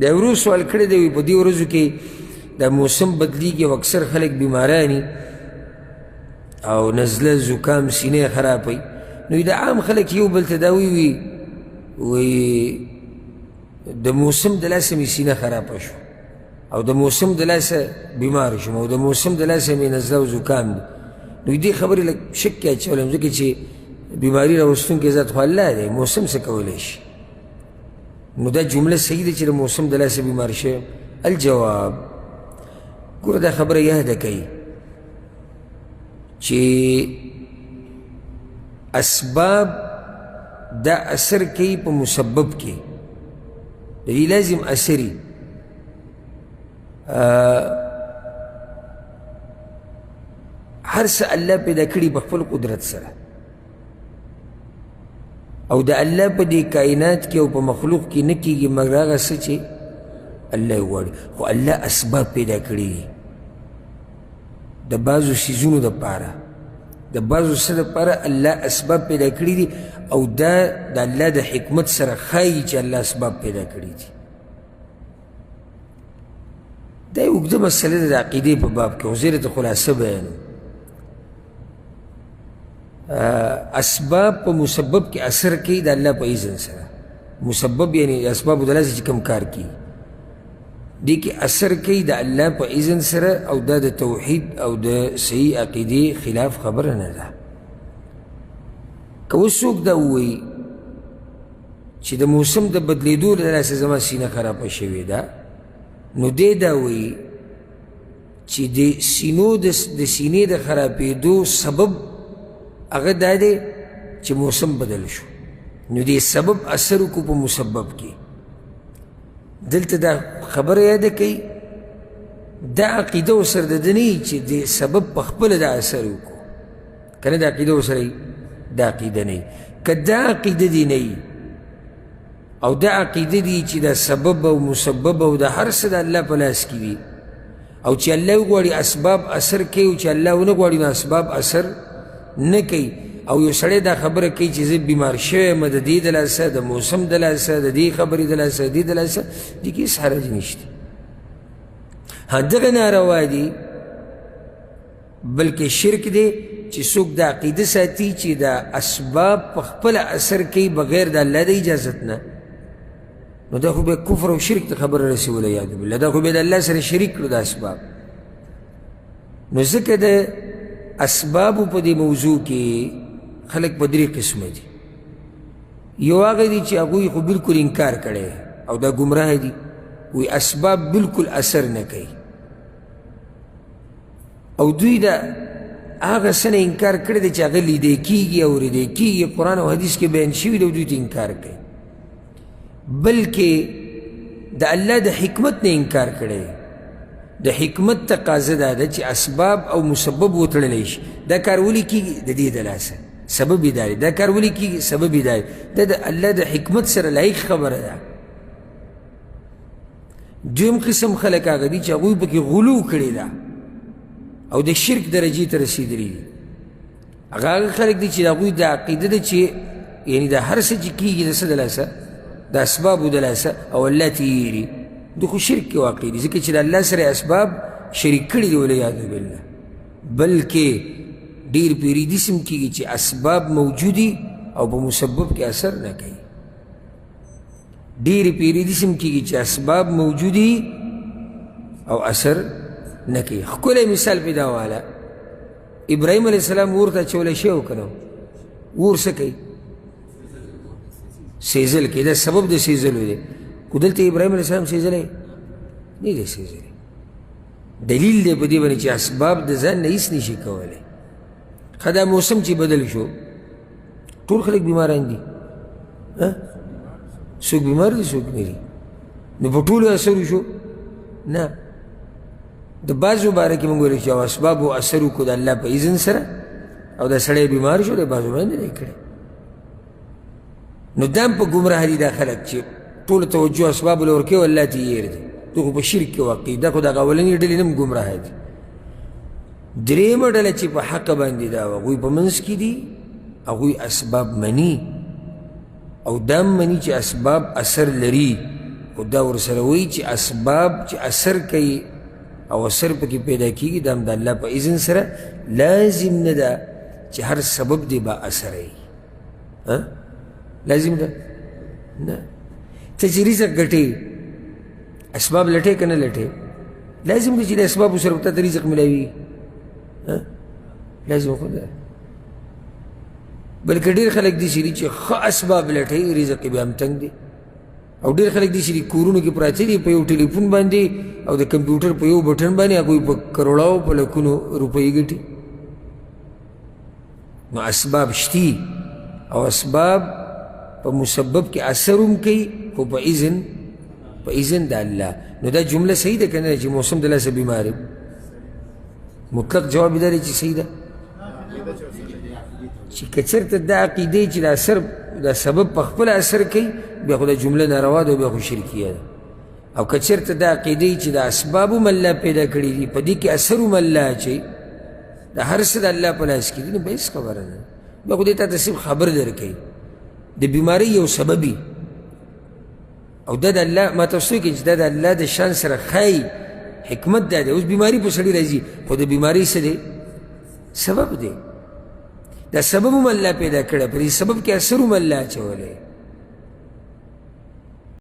دا ورو سوال کړی دی په دې ورځو کې دا موسم بدلیږي او اکثر خلک بیمارانی او نزله زکام سینې خرابوي نو د عام خلک یو بل ته دا وی د موسم د لاسه مې سینه خرابه شو او د موسم د لاسه بیمار شوم او د موسم د لاسه مې نزله او زکام دی نو دې خبرې لږ شک کې اچولم ځکه چې بیماري راوستونکی ذات خو الله دی موسم څه کولی شي نو دا جمله صحیح ده چې د موسم د لاسه بیمار شوی الجواب ګوره دا خبره یاده کوي چې اسباب دا اثر کوي په مسبب کې د دې لازم اثري هر څه الله پیدا کړي په خپل قدرت سره او د الله په دې کائنات کې او په مخلوق کې نه کېږي مګر هغه څه چې الله یې غواړي خو الله اسباب پیدا کړي دي د بعضو څیزونو دپاره د بعضو څه دپاره الله اسباب پیدا کړي دي او دا د الله د حکمت سره ښایي چې الله اسباب پیدا کړي دي دا یو اوږده مسله ده د عقیدې په باب کې خو زه درته خلاصه بیانوم اسباب په مسبب کې اثر کوي د الله په اذن سره مسبب یعنی اسبابو د لاسه چې کوم کار کوي دې کې اثر کوي د الله په اذن سره او دا د توحید او د صحیح عقیدې خلاف خبره نه ده که اوس څوک دا ووایي چې د موسم د بدلېدو له لاسه زما سینه خرابه شوې ده نو دی دا وایي چې د سینو د سینې د خرابېدو سبب هغه دا دی چې موسم بدل شو نو دې سبب اثر وکړو په مسبب کې دلته دا خبره یاده کوي دا عقیده ورسره د ده نه وي چې دې سبب په خپله دا اثر وکړو که نه دا عقیده ورسره وي دا عقیده نه وي که دا عقیده دې نه وي او دا عقیده دي چې دا سبب او مسبب او دا هر څه د الله په لاس کې وي او چې الله وغواړي اسباب اثر کوي او چې الله ونه غواړي نو اسباب اثر نه کوي او یو سړی دا خبره کوي چې زه بیمار شوی یم د دې د لاسه د موسم د لاسه د دې خبرې د لاسه د دې د لاسه دې کې هېڅ حرج نشته دغه ناروا دي بلکې شرک دی چې څوک دا عقیده ساتي چې دا اسباب په خپله اثر کوي بغیر د الله د اجازت نه نو دا خو بیا کفر او شرک ته خبره رسي والعیاذ بالله دا خو بیا د الله سره شریک کړو دا اسباب نو ځکه د اسبابو په دې موضوع کې خلک په درې قسمه دي یو هغه دي چې هغوی خو بلکل انکار کړی او دا ګمراه دي وی اسباب بلکل اثر نه کوي او دوی دا هغه څه نه انکار کړی دی چې هغه لیدی کېږي اورېدی کېږي قرآن او حدیث کې بیان شوي دی او دوی ته انکار کوي بلکې د الله د حکمت نه انکار کړی دی د حکمت تقاضه دا ده چې اسباب او مسبب وتړلی شي دا کار ولې کېږي د دې د لاسه سبب یې دا دی دا کار ولې کېږي سبب یې دا دی دا د الله د حکمت سره لایق خبره ده دویم قسم خلک هغه دي چې هغوی پکې غلو کړې ده او د شرک درجې ته رسېدلي دي هغه خلک دي چې د هغوی د عقیده ده چې یعنی د هر څه چې کېږي د څه د لاسه د اسبابو د لاسه او الله ته یېري دو خو شرک کې واقع دي ځکه چې د الله سره اسباب شریک کړي دي والعیاذ بالله بلکې ډېر پیری دسم کېږي چې اسباب موجودي او په مسبب کې اثر نه کوي ډېر پیری دسم کېږي چې اسباب موجودي او اثر نه کوي ښکلی مثال پیدا واله ابراهیم علیه السلام اور ته اچولی شوی و که نه اور څه کوي سیزل کوي دا سبب د سیزلو دی خو دلته ابراهیم علیه السلام سیزلی نه دی سیزلی دلیل دی په دې باندې چې اسباب د ځان نه هېڅ نشي کولی ښه دا موسم چې بدل شو ټول خلک بیماران دي څوک بیمار دي څوک نه دي نو په ټولو اثر وشو نه د بعضو باره کې مونږ ویلو چې اسبابو اثر وکړو د الله په اذن سره او دا سړی بیمار شو د بعضو باندې نه دی کړی نو دا هم په ګمراه دي دا خلک چې ټول توجه اسبابو له ورکوي او الله ته یې یېر دي دا خو په شرک کې واقع دا خو د هغه اولنۍ ډلې نه هم ګمراه دي درېیمه ډله چې په حقه باندې دا هغوی په منځ کې دي هغوی اسباب مني او دا هم مني چې اسباب اثر لري خو دا ورسره وایي چې اسباب چې اثر کوي او اثر پکې پیدا کېږي دا هم د الله په اذن سره لازم نه ده چې هر سبب دی با اثر وي لازم ده نه ته چې رزق ګټې اسباب لټې که نه لټې لازم ده چې د اسبابو سره ته رزق ملاوي لازم خو ده بلکې ډېر خلک داسې دي چې ښه اسباب لټوي رزق یې بیا هم تنګ دی او ډېر خلک داسې دي کورونو کې پراته دي په یو ټلیفون باندې او د کمپیوټر په یو بټن باندې هغوی په کروڑاو په لکونو روپۍ ګټي نو اسباب شتي او اسباب په مسبب کې اثر هم کوي خو په اذن د الله نو دا جمله صحیح ده که نه چې موسم د لاسه بیمار یم مطلق جواب دا دی چې صحیح ده چې که چېرته دا عقیدې چې دا سبب په خپله اثر کوي بیا خو دا جمله ناروا ده او بیا خو شرکیه ده او که چېرته دا عقیدې چې د اسباب هم الله پیدا کړي دي په دې کې اثر هم الله اچوي د هر څه د الله په لاس کې دي نو بیا هېڅ خبره نه بیا خو دې ته صرف خبر درکوي د بیمارۍ یو سببي او دا د الله ما تاسو کې چې دا د الله د شان سره ښایي حکمت دا دی اوس بیماري په سړي راځي خو د بیمارۍ څه دی سبب دی دا سبب هم الله پیدا کړی په دې سبب کې اثر هم الله اچولی